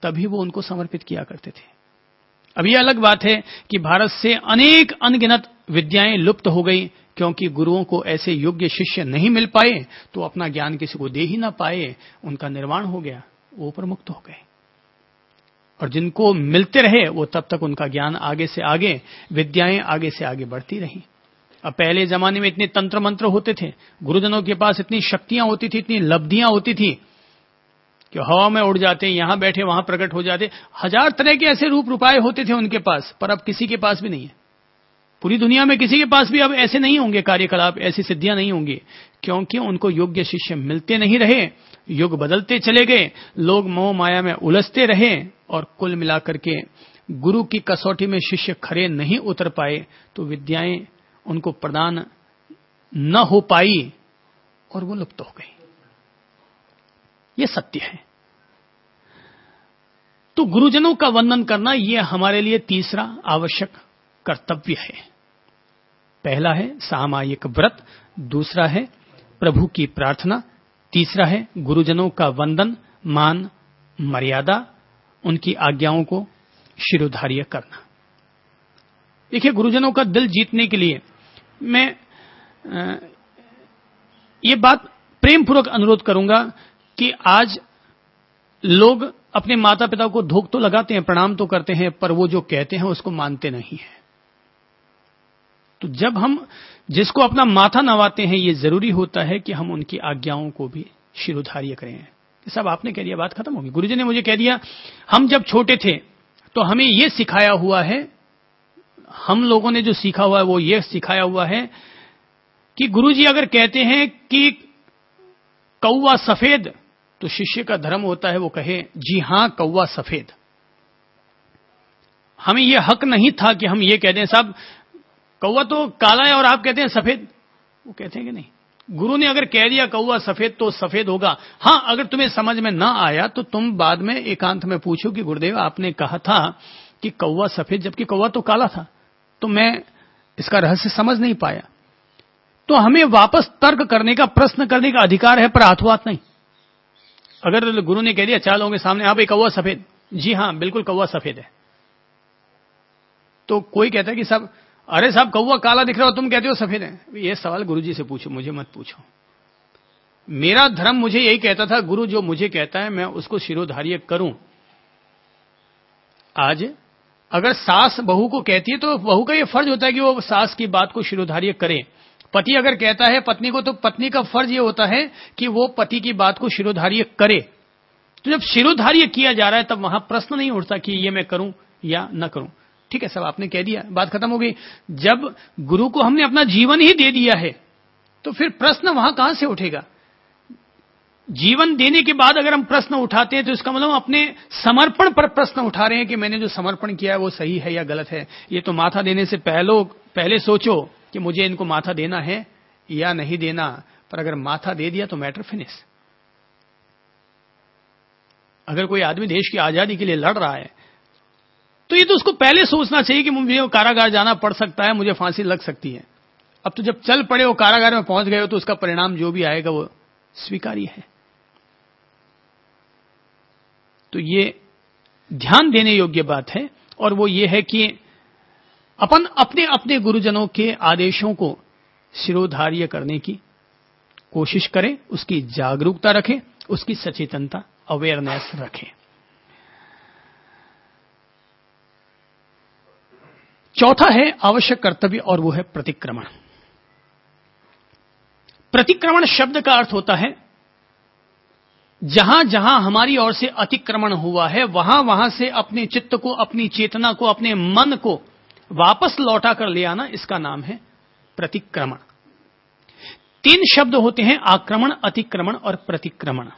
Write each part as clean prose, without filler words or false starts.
तभी वो उनको समर्पित किया करते थे। अब ये अलग बात है कि भारत से अनेक अनगिनत विद्याएं लुप्त हो गई क्योंकि गुरुओं को ऐसे योग्य शिष्य नहीं मिल पाए, तो अपना ज्ञान किसी को दे ही ना पाए, उनका निर्वाण हो गया, वो प्रमुक्त हो गए। और जिनको मिलते रहे वो तब तक उनका ज्ञान आगे से आगे, विद्याएं आगे से आगे बढ़ती रही। अब पहले जमाने में इतने तंत्र मंत्र होते थे, गुरुजनों के पास इतनी शक्तियां होती थी, इतनी लब्धियां होती थी कि हवा में उड़ जाते, यहां बैठे वहां प्रकट हो जाते, हजार तरह के ऐसे रूप रुपाए होते थे उनके पास, पर अब किसी के पास भी नहीं है। पूरी दुनिया में किसी के पास भी अब ऐसे नहीं होंगे कार्यकलाप, ऐसी सिद्धियां नहीं होंगी, क्योंकि उनको योग्य शिष्य मिलते नहीं रहे, युग बदलते चले गए, लोग मोह माया में उलझते रहे और कुल मिलाकर के गुरु की कसौटी में शिष्य खरे नहीं उतर पाए, तो विद्याएं उनको प्रदान न हो पाई और वो लुप्त हो गई। ये सत्य है। तो गुरुजनों का वंदन करना यह हमारे लिए तीसरा आवश्यक कर्तव्य है। पहला है सामायिक व्रत, दूसरा है प्रभु की प्रार्थना, तीसरा है गुरुजनों का वंदन, मान मर्यादा, उनकी आज्ञाओं को शिरोधार्य करना। देखिए, गुरुजनों का दिल जीतने के लिए मैं ये बात प्रेम पूर्वक अनुरोध करूंगा कि आज लोग अपने माता पिता को धोख तो लगाते हैं, प्रणाम तो करते हैं, पर वो जो कहते हैं उसको मानते नहीं है। तो जब हम जिसको अपना माथा नवाते हैं, ये जरूरी होता है कि हम उनकी आज्ञाओं को भी शिरोधार्य करें। सब आपने कह दिया, बात खत्म होगी। गुरुजी ने मुझे कह दिया, हम जब छोटे थे तो हमें यह सिखाया हुआ है, हम लोगों ने जो सीखा हुआ है वो ये सिखाया हुआ है कि गुरुजी अगर कहते हैं कि कौवा सफेद, तो शिष्य का धर्म होता है वो कहे जी हां कौवा सफेद। हमें यह हक नहीं था कि हम ये कह दें साहब कौवा तो काला है और आप कहते हैं सफेद। वो कहते हैं कि नहीं, गुरु ने अगर कह दिया कौवा सफेद तो सफेद होगा। हां, अगर तुम्हें समझ में ना आया तो तुम बाद में एकांत में पूछो कि गुरुदेव आपने कहा था कि कौवा सफेद, जबकि कौवा तो काला था, तो मैं इसका रहस्य समझ नहीं पाया। तो हमें वापस तर्क करने का, प्रश्न करने का अधिकार है, पर हाथों-हाथ नहीं। अगर गुरु ने कह दिया 4 लोगों के सामने आप एक कौवा सफेद, जी हां बिल्कुल कौवा सफेद है, तो कोई कहता है कि साहब अरे साहब कौवा काला दिख रहा हो, तुम कहते हो सफेद है। ये सवाल गुरुजी से पूछो, मुझे मत पूछो। मेरा धर्म मुझे यही कहता था, गुरु जो मुझे कहता है मैं उसको शिरोधार्य करूं। आज अगर सास बहू को कहती है तो बहू का यह फर्ज होता है कि वो सास की बात को शिरोधार्य करे। पति अगर कहता है पत्नी को, तो पत्नी का फर्ज यह होता है कि वो पति की बात को शिरोधार्य करे। तो जब शिरोधार्य किया जा रहा है तब वहां प्रश्न नहीं उठता कि ये मैं करूं या न करूं। ठीक है, सब आपने कह दिया, बात खत्म हो गई। जब गुरु को हमने अपना जीवन ही दे दिया है तो फिर प्रश्न वहां कहां से उठेगा। जीवन देने के बाद अगर हम प्रश्न उठाते हैं तो इसका मतलब अपने समर्पण पर प्रश्न उठा रहे हैं कि मैंने जो समर्पण किया है वो सही है या गलत है। ये तो माथा देने से पहले सोचो कि मुझे इनको माथा देना है या नहीं देना, पर अगर माथा दे दिया तो मैटर फिनिश। अगर कोई आदमी देश की आजादी के लिए लड़ रहा है तो ये तो उसको पहले सोचना चाहिए कि मुझे कारागार जाना पड़ सकता है, मुझे फांसी लग सकती है। अब तो जब चल पड़े वो कारागार में पहुंच गए हो तो उसका परिणाम जो भी आएगा वो स्वीकार्य है। तो ये ध्यान देने योग्य बात है, और वो ये है कि अपन अपने अपने गुरुजनों के आदेशों को शिरोधार्य करने की कोशिश करें, उसकी जागरूकता रखें, उसकी सचेतनता, अवेयरनेस रखें। चौथा है आवश्यक कर्तव्य, और वो है प्रतिक्रमण। प्रतिक्रमण शब्द का अर्थ होता है जहां जहां हमारी ओर से अतिक्रमण हुआ है वहां वहां से अपने चित्त को, अपनी चेतना को, अपने मन को वापस लौटा कर ले आना, इसका नाम है प्रतिक्रमण। 3 शब्द होते हैं, आक्रमण, अतिक्रमण और प्रतिक्रमण।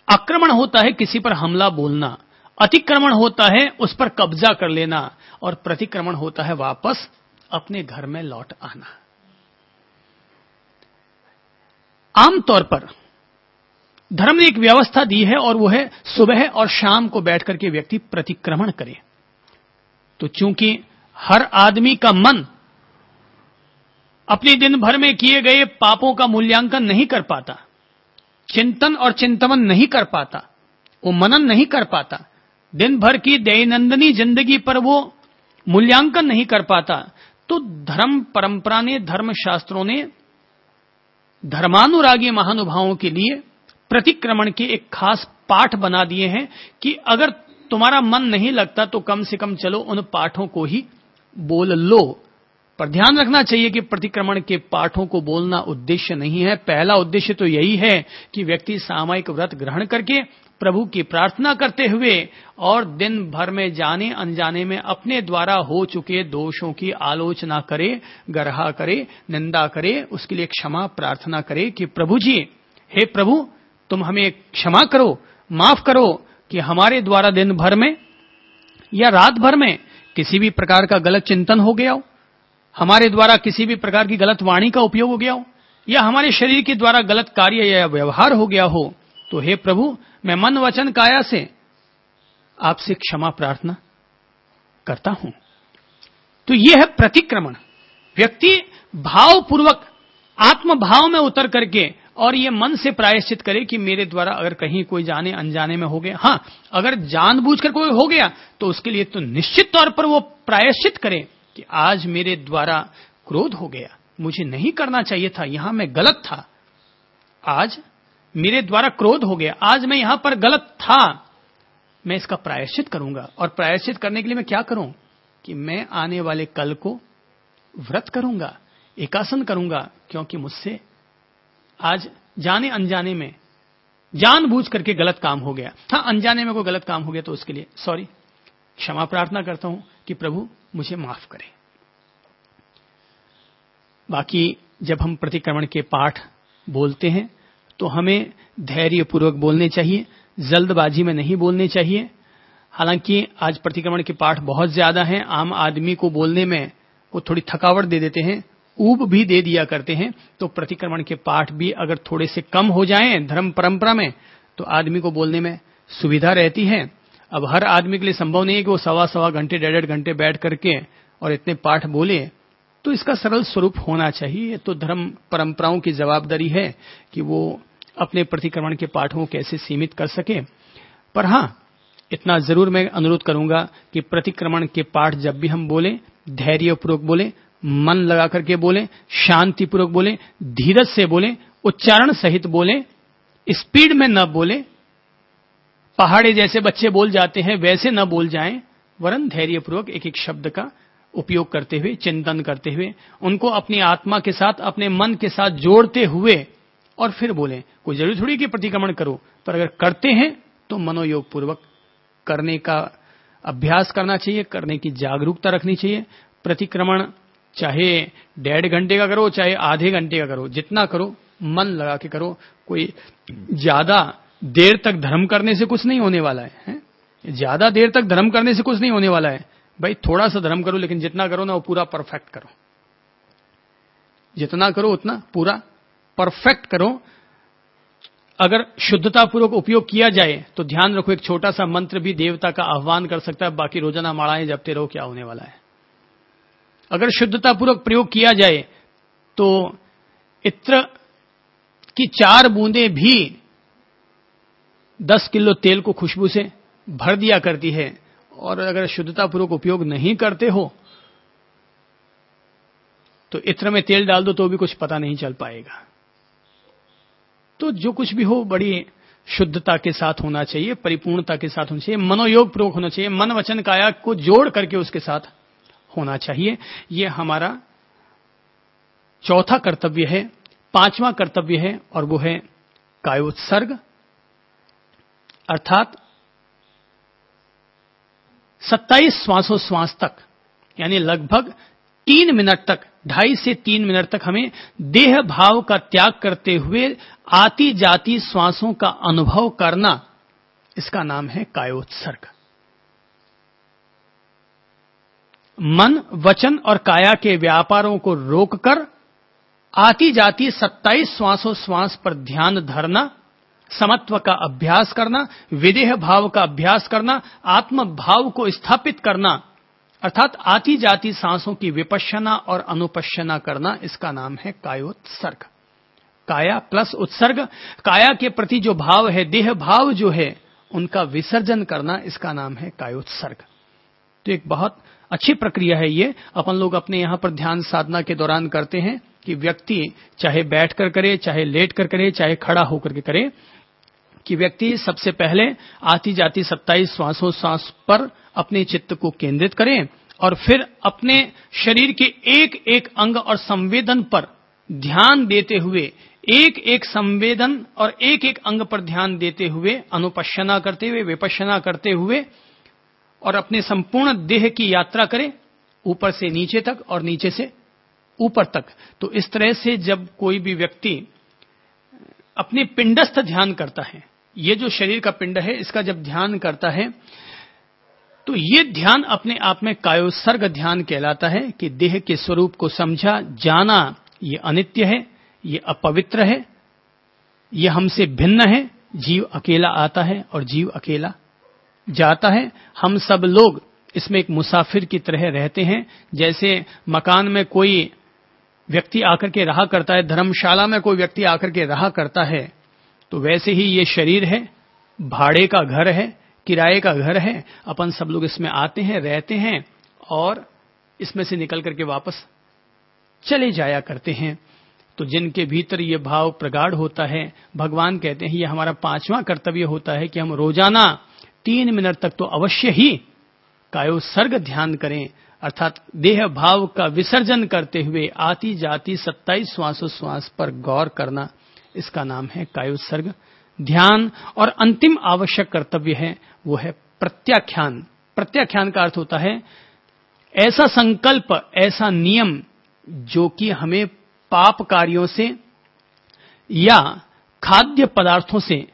आक्रमण होता है किसी पर हमला बोलना, अतिक्रमण होता है उस पर कब्जा कर लेना, और प्रतिक्रमण होता है वापस अपने घर में लौट आना। आमतौर पर धर्म ने एक व्यवस्था दी है और वो है सुबह और शाम को बैठकर के व्यक्ति प्रतिक्रमण करे। तो चूंकि हर आदमी का मन अपने दिन भर में किए गए पापों का मूल्यांकन नहीं कर पाता, चिंतन और चिंतवन नहीं कर पाता, वो मनन नहीं कर पाता, दिन भर की दैनंदिनी जिंदगी पर वो मूल्यांकन नहीं कर पाता, तो धर्म परंपरा ने, धर्म शास्त्रों ने धर्मानुरागी महानुभावों के लिए प्रतिक्रमण के एक खास पाठ बना दिए हैं कि अगर तुम्हारा मन नहीं लगता तो कम से कम चलो उन पाठों को ही बोल लो। पर ध्यान रखना चाहिए कि प्रतिक्रमण के पाठों को बोलना उद्देश्य नहीं है। पहला उद्देश्य तो यही है कि व्यक्ति सामूहिक व्रत ग्रहण करके प्रभु की प्रार्थना करते हुए और दिन भर में जाने अनजाने में अपने द्वारा हो चुके दोषों की आलोचना करे, गर्हा करे, निंदा करे, उसके लिए क्षमा प्रार्थना करे कि प्रभु जी, हे प्रभु, तुम हमें क्षमा करो, माफ करो कि हमारे द्वारा दिन भर में या रात भर में किसी भी प्रकार का गलत चिंतन हो गया हो, हमारे द्वारा किसी भी प्रकार की गलत वाणी का उपयोग हो गया हो, या हमारे शरीर के द्वारा गलत कार्य या व्यवहार हो गया हो, तो हे प्रभु, मैं मन वचन काया से आपसे क्षमा प्रार्थना करता हूं। तो यह है प्रतिक्रमण। व्यक्ति भावपूर्वक आत्म भाव में उतर करके और ये मन से प्रायश्चित करे कि मेरे द्वारा अगर कहीं कोई जाने अनजाने में हो गया, हां, अगर जानबूझकर कोई हो गया तो उसके लिए तो निश्चित तौर पर वो प्रायश्चित करे कि आज मेरे द्वारा क्रोध हो गया, मुझे नहीं करना चाहिए था, यहां मैं गलत था, आज मेरे द्वारा क्रोध हो गया, आज मैं यहां पर गलत था, मैं इसका प्रायश्चित करूंगा। और प्रायश्चित करने के लिए मैं क्या करूं कि मैं आने वाले कल को व्रत करूंगा, एकासन करूंगा, क्योंकि मुझसे आज जाने अनजाने में जानबूझ करके गलत काम हो गया। हाँ, अनजाने में कोई गलत काम हो गया तो उसके लिए सॉरी, क्षमा प्रार्थना करता हूं कि प्रभु मुझे माफ करें। बाकी जब हम प्रतिक्रमण के पाठ बोलते हैं तो हमें धैर्यपूर्वक बोलने चाहिए, जल्दबाजी में नहीं बोलने चाहिए। हालांकि आज प्रतिक्रमण के पाठ बहुत ज्यादा हैं, आम आदमी को बोलने में वो थोड़ी थकावट दे देते हैं, ऊब भी दे दिया करते हैं। तो प्रतिक्रमण के पाठ भी अगर थोड़े से कम हो जाएं धर्म परंपरा में तो आदमी को बोलने में सुविधा रहती है। अब हर आदमी के लिए संभव नहीं है कि वो सवा घंटे, 1.5 घंटे बैठ करके और इतने पाठ बोले, तो इसका सरल स्वरूप होना चाहिए। तो धर्म परंपराओं की जवाबदारी है कि वो अपने प्रतिक्रमण के पाठों को कैसे सीमित कर सके। पर हां, इतना जरूर मैं अनुरोध करूंगा कि प्रतिक्रमण के पाठ जब भी हम बोले, धैर्यपूर्वक बोले, मन लगा करके बोले, शांतिपूर्वक बोले, धीरज से बोले, उच्चारण सहित बोले, स्पीड में न बोले, पहाड़े जैसे बच्चे बोल जाते हैं वैसे न बोल जाएं, वरन धैर्यपूर्वक एक एक शब्द का उपयोग करते हुए, चिंतन करते हुए, उनको अपनी आत्मा के साथ, अपने मन के साथ जोड़ते हुए और फिर बोलें। कोई जरूरी थोड़ी कि प्रतिक्रमण करो, पर अगर करते हैं तो मनोयोग पूर्वक करने का अभ्यास करना चाहिए, करने की जागरूकता रखनी चाहिए। प्रतिक्रमण चाहे 1.5 घंटे का करो, चाहे आधे घंटे का करो, जितना करो मन लगा के करो। कोई ज्यादा देर तक धर्म करने से कुछ नहीं होने वाला है, ज्यादा देर तक धर्म करने से कुछ नहीं होने वाला है। भाई थोड़ा सा धर्म करो, लेकिन जितना करो ना वो पूरा परफेक्ट करो, जितना करो उतना पूरा परफेक्ट करो। अगर शुद्धतापूर्वक उपयोग किया जाए तो ध्यान रखो, एक छोटा सा मंत्र भी देवता का आह्वान कर सकता है, बाकी रोजाना माड़ाएं जपते रहो, क्या होने वाला है। अगर शुद्धतापूर्वक प्रयोग किया जाए तो इत्र की 4 बूंदें भी 10 किलो तेल को खुशबू से भर दिया करती है। और अगर शुद्धतापूर्वक उपयोग नहीं करते हो तो इत्र में तेल डाल दो तो भी कुछ पता नहीं चल पाएगा। तो जो कुछ भी हो बड़ी शुद्धता के साथ होना चाहिए, परिपूर्णता के साथ होना चाहिए, मनोयोग पूर्वक होना चाहिए, मन वचन काया को जोड़ करके उसके साथ होना चाहिए। यह हमारा चौथा कर्तव्य है। 5वां कर्तव्य है और वो है कायोत्सर्ग, अर्थात 27 श्वासोश्वास तक, यानी लगभग 3 मिनट तक, 2.5 से 3 मिनट तक हमें देह भाव का त्याग करते हुए आती जाती श्वासों का अनुभव करना, इसका नाम है कायोत्सर्ग। मन, वचन और काया के व्यापारों को रोककर आती जाती 27 श्वासोश्वास पर ध्यान धरना, समत्व का अभ्यास करना, विदेह भाव का अभ्यास करना, आत्म भाव को स्थापित करना, अर्थात आती जाती सांसों की विपश्यना और अनुपश्यना करना, इसका नाम है कायोत्सर्ग। काया प्लस उत्सर्ग, काया के प्रति जो भाव है, देह भाव जो है, उनका विसर्जन करना, इसका नाम है कायोत्सर्ग। तो एक बहुत अच्छी प्रक्रिया है ये, अपन लोग अपने यहां पर ध्यान साधना के दौरान करते हैं कि व्यक्ति चाहे बैठकर करे, चाहे लेट कर करे, चाहे खड़ा होकर के करे, कि व्यक्ति सबसे पहले आती जाती 27 श्वासोच्छ्वास पर अपने चित्त को केंद्रित करें और फिर अपने शरीर के एक एक अंग और संवेदन पर ध्यान देते हुए, एक एक संवेदन और एक एक अंग पर ध्यान देते हुए, अनुपश्यना करते हुए, विपश्यना करते हुए और अपने संपूर्ण देह की यात्रा करें, ऊपर से नीचे तक और नीचे से ऊपर तक। तो इस तरह से जब कोई भी व्यक्ति अपने पिंडस्थ ध्यान करता है, ये जो शरीर का पिंड है, इसका जब ध्यान करता है, तो ये ध्यान अपने आप में कायोत्सर्ग ध्यान कहलाता है कि देह के स्वरूप को समझा, जाना ये अनित्य है, ये अपवित्र है, ये हमसे भिन्न है। जीव अकेला आता है और जीव अकेला जाता है। हम सब लोग इसमें एक मुसाफिर की तरह रहते हैं। जैसे मकान में कोई व्यक्ति आकर के रहा करता है, धर्मशाला में कोई व्यक्ति आकर के रहा करता है, तो वैसे ही ये शरीर है, भाड़े का घर है, किराए का घर है। अपन सब लोग इसमें आते हैं, रहते हैं और इसमें से निकल करके वापस चले जाया करते हैं। तो जिनके भीतर ये भाव प्रगाढ़ होता है, भगवान कहते हैं ये हमारा 5वां कर्तव्य होता है कि हम रोजाना 3 मिनट तक तो अवश्य ही कायोत्सर्ग ध्यान करें, अर्थात देह भाव का विसर्जन करते हुए आती जाती 27 श्वासोच्छ्वास पर गौर करना, इसका नाम है कायोत्सर्ग ध्यान। और अंतिम आवश्यक कर्तव्य है वो है प्रत्याख्यान। प्रत्याख्यान का अर्थ होता है ऐसा संकल्प, ऐसा नियम जो कि हमें पाप कार्यों से या खाद्य पदार्थों से,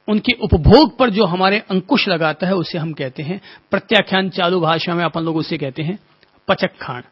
उनके उपभोग पर जो हमारे अंकुश लगाता है, उसे हम कहते हैं प्रत्याख्यान। चालू भाषा में अपन लोग उसे कहते हैं पचक्खाण।